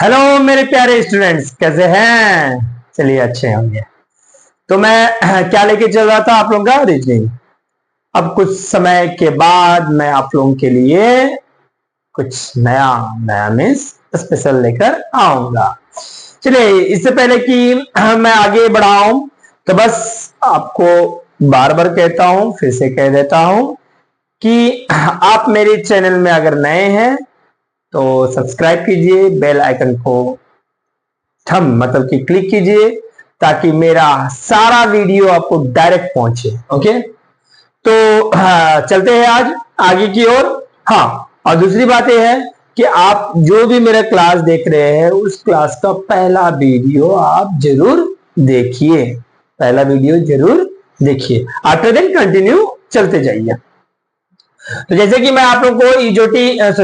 Hello मेरे प्यारे students, कैसे हैं? चलिए अच्छे होंगे। तो मैं क्या लेके चल रहा था आप लोगों का रीजनिंग। अब कुछ समय के बाद मैं आप लोगों के लिए कुछ नया नया मीन्स स्पेशल लेकर आऊंगा। चलिए, इससे पहले कि मैं आगे बढ़ाऊं तो बस आपको बार बार कहता हूं, फिर से कह देता हूं कि आप मेरे चैनल में अगर नए हैं तो सब्सक्राइब कीजिए, बेल आइकन को थम मतलब कि क्लिक कीजिए ताकि मेरा सारा वीडियो आपको डायरेक्ट पहुंचे। ओके, तो चलते हैं आज आगे की ओर। हाँ, और दूसरी बात यह है कि आप जो भी मेरा क्लास देख रहे हैं उस क्लास का पहला वीडियो आप जरूर देखिए, पहला वीडियो जरूर देखिए, आफ्टर देन कंटिन्यू चलते जाइए। तो जैसे कि मैं आप लोगों को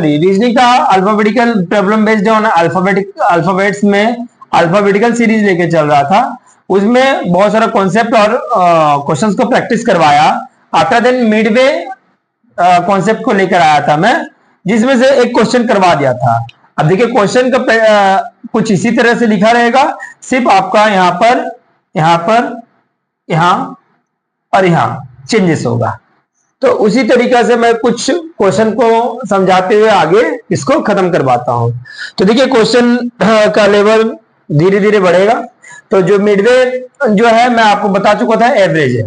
रीजनिंग का alphabetical problem based on alphabets में अल्फाबेटिकल सीरीज लेके चल रहा था, उसमें बहुत सारा कॉन्सेप्ट और क्वेश्चंस को प्रैक्टिस करवाया। आफ्टर देन मिडवे कॉन्सेप्ट को लेकर आया था मैं, जिसमें से एक क्वेश्चन करवा दिया था। अब देखिए क्वेश्चन का कुछ इसी तरह से लिखा रहेगा, सिर्फ आपका यहाँ पर यहाँ और यहाँ चेंजेस होगा। तो उसी तरीका से मैं कुछ क्वेश्चन को समझाते हुए आगे इसको खत्म करवाता हूं। तो देखिए क्वेश्चन का लेवल धीरे धीरे बढ़ेगा। तो जो मिडवे जो है मैं आपको बता चुका था, एवरेज है,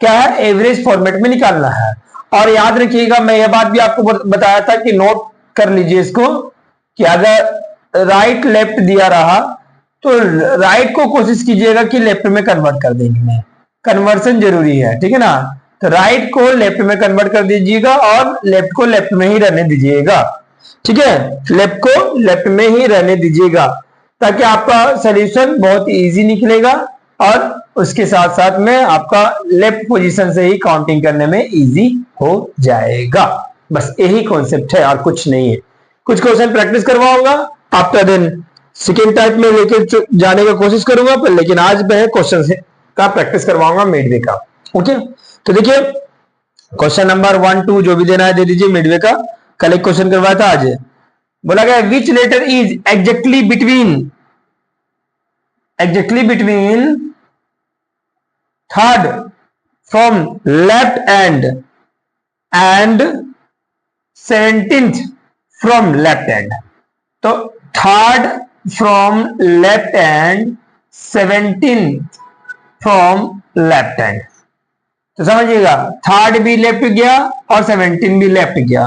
क्या है, एवरेज फॉर्मेट में निकालना है। और याद रखिएगा, मैं यह बात भी आपको बताया था कि नोट कर लीजिए इसको, कि अगर राइट लेफ्ट दिया रहा तो राइट को कोशिश कीजिएगा कि लेफ्ट में कन्वर्ट कर देंगे, कन्वर्सन जरूरी है, ठीक है ना। तो राइट को लेफ्ट में कन्वर्ट कर दीजिएगा और लेफ्ट को लेफ्ट में ही रहने दीजिएगा, ठीक है, लेफ्ट को लेफ्ट में ही रहने दीजिएगा, ताकि आपका सॉल्यूशन बहुत इजी निकलेगा और उसके साथ साथ में आपका लेफ्ट पोजीशन से ही काउंटिंग करने में इजी हो जाएगा। बस यही कॉन्सेप्ट है और कुछ नहीं है। कुछ क्वेश्चन प्रैक्टिस करवाऊंगा, आफ्टर देन सेकेंड टाइप में लेके जाने का कोशिश करूंगा, पर लेकिन आज मैं क्वेश्चन का प्रैक्टिस करवाऊंगा मिडवे का। ओके, तो देखिए क्वेश्चन नंबर 1 2 जो भी देना है दे दीजिए मिडवे का। कल एक क्वेश्चन करवाया था, आज बोला गया which letter is exactly between third from left end 17th from left end. तो third from left end 17th from left end. तो समझिएगा, थर्ड भी लेफ्ट गया और 17 भी लेफ्ट गया।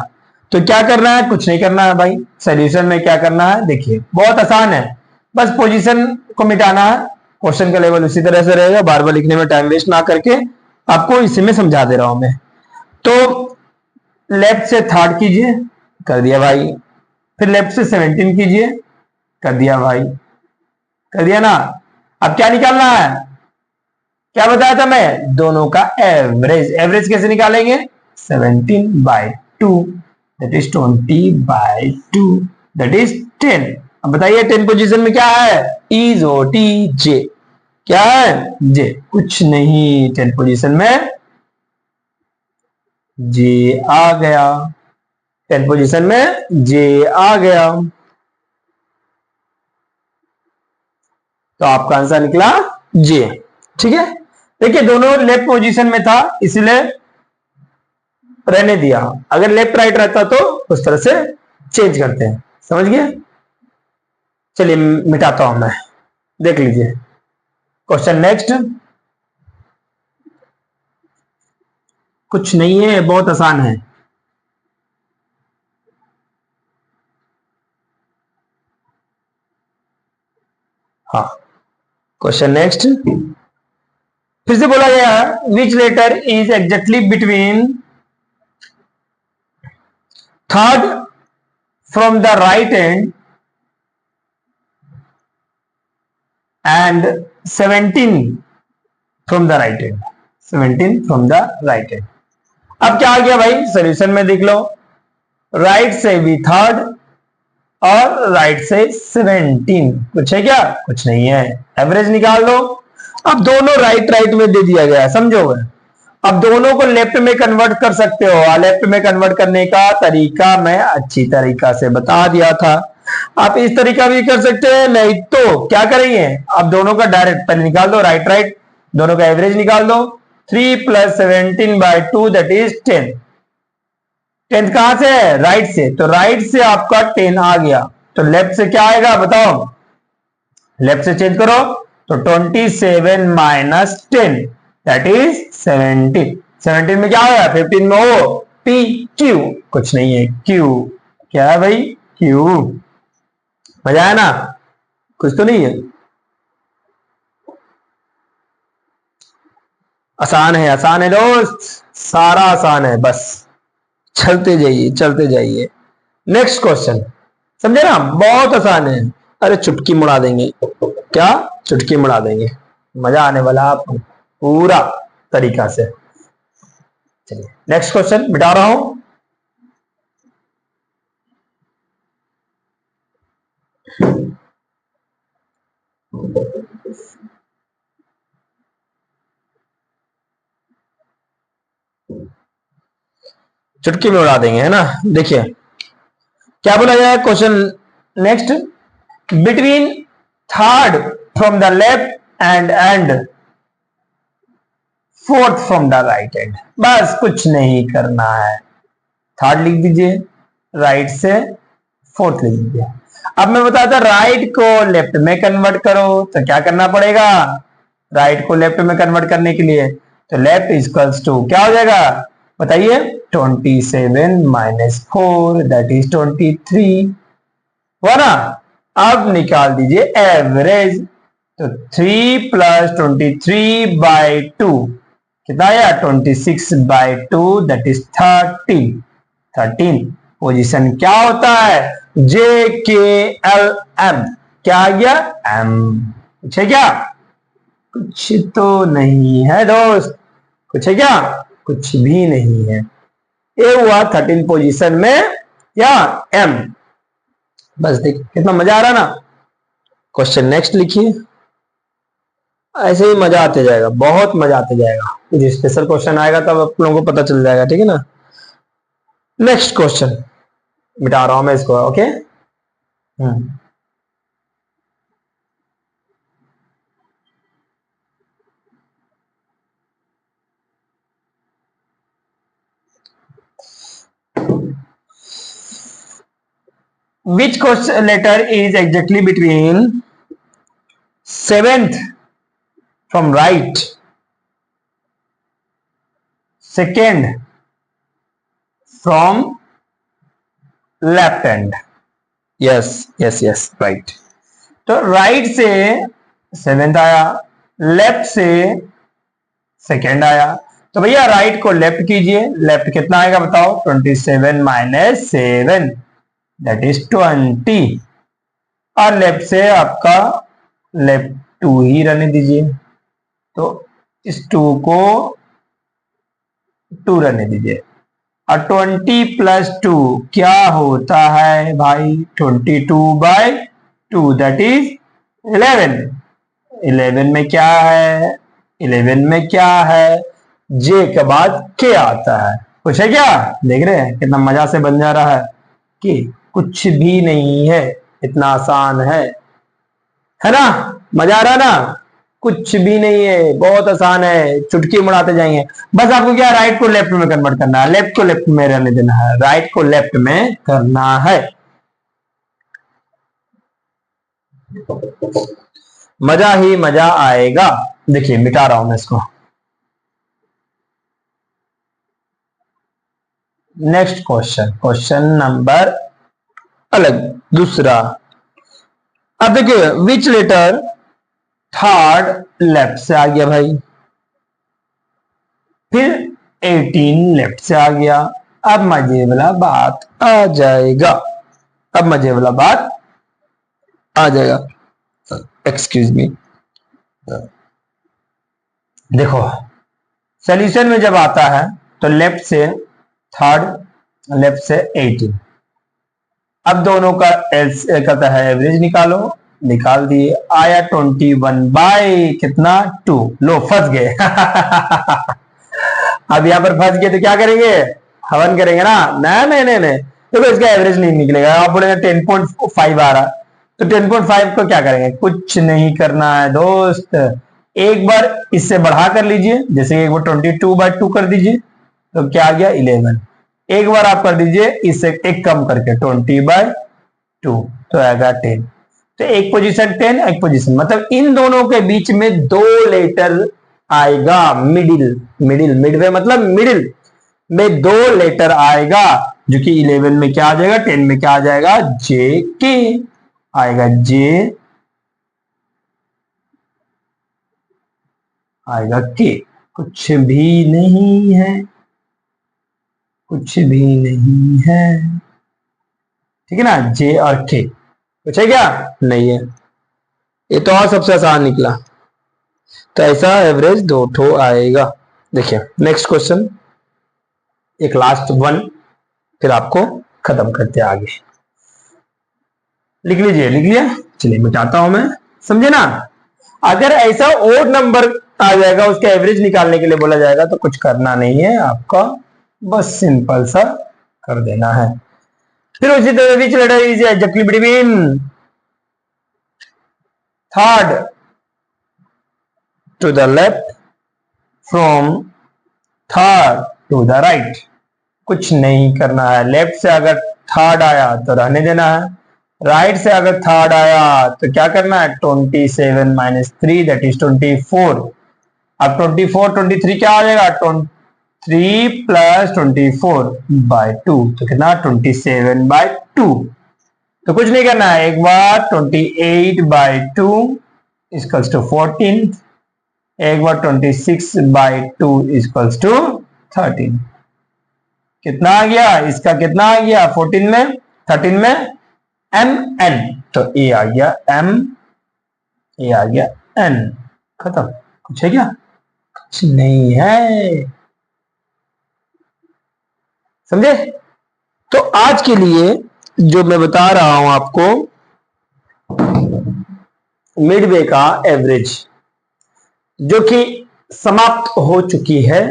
तो क्या करना है, कुछ नहीं करना है भाई। सॉल्यूशन में क्या करना है, देखिए बहुत आसान है, बस पोजीशन को मिटाना है। क्वेश्चन का लेवल उसी तरह से रहेगा, बार बार लिखने में टाइम वेस्ट ना करके आपको इसी में समझा दे रहा हूं मैं। तो लेफ्ट से थर्ड कीजिए, कर दिया भाई। फिर लेफ्ट से 17 कीजिए, कर दिया भाई, कर दिया ना। अब क्या निकालना है, क्या बताया था मैं, दोनों का एवरेज। एवरेज कैसे निकालेंगे, 17/2 दैट इज 20/2 दैट इज 10। अब बताइए 10 पोजीशन में क्या है, इज ओ टी जे, क्या है, जे, कुछ नहीं। 10 पोजीशन में जे आ गया, 10 पोजीशन में जे आ गया। तो आपका आंसर निकला जे, ठीक है। देखिए दोनों लेफ्ट पोजीशन में था इसलिए रहने दिया, अगर लेफ्ट राइट रहता तो उस तरह से चेंज करते हैं, समझ गए। चलिए मिटाता हूं मैं, देख लीजिए क्वेश्चन नेक्स्ट। कुछ नहीं है, बहुत आसान है। हाँ, क्वेश्चन नेक्स्ट फिर से बोला गया, which letter is exactly between third from the right end 17 from the right end, 17 from the right end. अब क्या आ गया भाई, सोल्यूशन में देख लो, राइट से भी थर्ड और राइट से 17, कुछ है क्या, कुछ नहीं है। एवरेज निकाल लो। अब दोनों राइट राइट में दे दिया गया, समझोगे। अब दोनों को लेफ्ट में कन्वर्ट कर सकते हो, लेफ्ट में कन्वर्ट करने का तरीका मैं अच्छी तरीका से बता दिया था। आप इस तरीका भी कर सकते हैं, नहीं तो क्या करेंगे, आप दोनों का डायरेक्ट पहले निकाल दो, राइट राइट, दोनों का एवरेज निकाल दो। 3 + 17/2 दैट इज 10। 10 कहां से है, राइट से, तो राइट से आपका 10 आ गया, तो लेफ्ट से क्या आएगा बताओ, लेफ्ट से चेंज करो, तो 27 - 10 दैट इज 17। 17 में क्या आया, 15 में ओ पी क्यू, कुछ नहीं है, क्यू क्या है भाई, क्यू। मजा आया ना, कुछ तो नहीं है, आसान है दोस्त, सारा आसान है, बस चलते जाइए चलते जाइए। नेक्स्ट क्वेश्चन, समझे ना, बहुत आसान है, अरे चुटकी मुड़ा देंगे, क्या चुटकी मुड़ा देंगे, मजा आने वाला आपको पूरा तरीका से। चलिए नेक्स्ट क्वेश्चन मिटा रहा हूं। चुटकी में उड़ा देंगे, है ना। देखिए क्या बोला गया है question next, between third from the left and fourth from the right and, बस कुछ नहीं करना है, थर्ड लिख दीजिए, राइट से फोर्थ लिख दीजिए। अब मैं बताता राइट को लेफ्ट में कन्वर्ट करो, तो क्या करना पड़ेगा, राइट को लेफ्ट में कन्वर्ट करने के लिए, तो लेफ्ट इक्वल्स टू क्या हो जाएगा बताइए, 27 - 4 दैट इज 23, हुआ ना। अब निकाल दीजिए एवरेज, तो 3 + 23/2 कितना आया, 26/2 दैट इज 13। 13 पोजीशन क्या होता है, जे के एल एम, क्या आ गया एम, कुछ है क्या, कुछ तो नहीं है दोस्त, कुछ है क्या, कुछ भी नहीं है, ए हुआ 13 पोजीशन में या एम, बस देखिए कितना मजा आ रहा ना। क्वेश्चन नेक्स्ट लिखिए, ऐसे ही मजा आते जाएगा, बहुत मजा आते जाएगा, कुछ स्पेशल क्वेश्चन आएगा तब आप लोगों को पता चल जाएगा, ठीक है ना। नेक्स्ट क्वेश्चन मिटा रहा हूं मैं इसको, okay. Which question letter is exactly between 7th from right, second from left hand, yes right, तो राइट से 7th आया, लेफ्ट से सेकेंड आया, तो भैया राइट को लेफ्ट कीजिए, लेफ्ट कितना आएगा बताओ, 27 - 7 दैट इज 20, और लेफ्ट से आपका लेफ्ट 2 ही रहने दीजिए, तो इस 2 को 2 रहने दीजिए, और 20 + 2 क्या होता है भाई, 22/2 दैट इज 11। 11 में क्या है, 11 में क्या है, जे के बाद के आता है, कुछ है क्या, देख रहे हैं कितना मजा से बन जा रहा है, कि कुछ भी नहीं है, इतना आसान है ना, मजा आ रहा है ना, कुछ भी नहीं है, बहुत आसान है, चुटकी मुड़ाते जाएंगे, बस आपको क्या राइट को लेफ्ट में कन्वर्ट करना है, लेफ्ट को लेफ्ट में रहने देना है, राइट को लेफ्ट में करना है, मजा ही मजा आएगा। देखिए मिटा रहा हूं मैं इसको। नेक्स्ट क्वेश्चन, क्वेश्चन नंबर अलग दूसरा, अब देखिए विच लेटर थर्ड लेफ्ट से आ गया भाई, फिर 18 लेफ्ट से आ गया, अब मजे वाला बात आ जाएगा, अब मजे वाला बात आ जाएगा, एक्सक्यूज मी। देखो सॉल्यूशन में जब आता है तो लेफ्ट से थर्ड, लेफ्ट से 18, अब दोनों का कहता है एवरेज निकालो, निकाल दिए, आया 21 कितना 2, लो फंस गए अब यहां पर फंस गए तो क्या करेंगे, हवन करेंगे ना, नहीं नहीं नहीं नहीं, देखो इसका एवरेज नहीं निकलेगा। आप बोलेंगे 10.5 आ रहा, तो 10.5 को क्या करेंगे, कुछ नहीं करना है दोस्त, एक बार इससे बढ़ा कर लीजिए, जैसे एक बार 22/2 कर दीजिए तो क्या आ गया 11, एक बार आप कर दीजिए इससे एक कम करके 20/2 तो आएगा 10। तो एक पोजीशन 10, एक पोजीशन, मतलब इन दोनों के बीच में 2 लेटर आएगा, मिडिल, मिडवे मतलब मिडिल में 2 लेटर आएगा, जो कि 11 में क्या आ जाएगा, 10 में क्या आ जाएगा, जे के आएगा, जे आएगा के, कुछ भी नहीं है, कुछ भी नहीं है, ठीक है ना, जे और के, कुछ है क्या, नहीं है। ये तो और सबसे आसान निकला, तो ऐसा एवरेज 2 ठो आएगा। देखिए नेक्स्ट क्वेश्चन, एक लास्ट वन, फिर आपको खत्म करते आगे। लिख लीजिए, लिख लिया, चलिए मिटाता हूं मैं, समझे ना। अगर ऐसा ओड नंबर आ जाएगा, उसका एवरेज निकालने के लिए बोला जाएगा, तो कुछ करना नहीं है आपका, बस सिंपल सा कर देना है। फिर उसी तरह which letter is exactly between third to the left from third to the right, कुछ नहीं करना है। लेफ्ट से अगर थर्ड आया तो रहने देना है, राइट से अगर थर्ड आया तो क्या करना है, 27 - 3 दैट इज 24। अब 24 23 क्या आ जाएगा, 3 + 24/2 तो कितना 27/2। तो कुछ नहीं करना है, एक बार 28/2 इक्वल्स टू 14, एक बार 26/2 इक्वल्स टू 13। कितना आ गया, इसका कितना आ गया, 14 में 13 में MN, तो ए आ गया M, ए आ गया N, खत्म। कुछ है क्या, कुछ नहीं है, समझे। तो आज के लिए जो मैं बता रहा हूं आपको, मिडवे का एवरेज, जो कि समाप्त हो चुकी है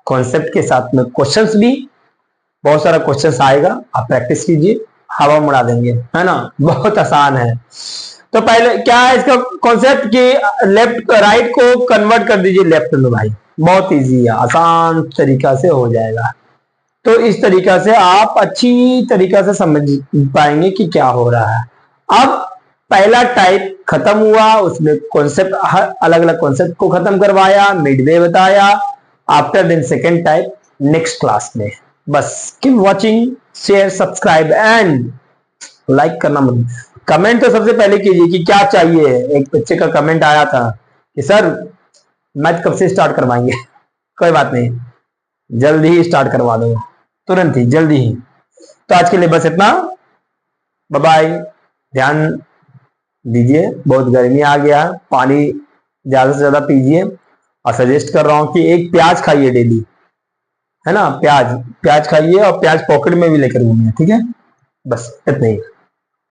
कॉन्सेप्ट के साथ में, क्वेश्चंस भी बहुत सारा क्वेश्चंस आएगा, आप प्रैक्टिस कीजिए, हवा उड़ा देंगे, है ना, बहुत आसान है। तो पहले क्या है इसका कॉन्सेप्ट कि लेफ्ट राइट को कन्वर्ट कर दीजिए लेफ्ट में, भाई बहुत इजी है, आसान तरीका से हो जाएगा। तो इस तरीका से आप अच्छी तरीका से समझ पाएंगे कि क्या हो रहा है। अब पहला टाइप खत्म हुआ, उसमें कॉन्सेप्ट, अलग अलग कॉन्सेप्ट को खत्म करवाया, मिडवे बताया। After then second type next class में। बस keep watching, share, subscribe and like करना मत। कमेंट तो सबसे पहले कीजिए कि क्या चाहिए। एक बच्चे का कमेंट आया था कि सर मैथ कब से स्टार्ट करवाएंगे कोई बात नहीं, जल्दी ही स्टार्ट करवा दो, तुरंत ही, जल्दी ही। तो आज के लिए बस इतना, बाय बाय। ध्यान दीजिए, बहुत गर्मी आ गया, पानी ज्यादा से ज्यादा पीजिए, और सजेस्ट कर रहा हूं कि एक प्याज खाइए डेली, है ना, प्याज खाइए, और प्याज पॉकेट में भी लेकर घूमिए, ठीक है, बस इतना ही।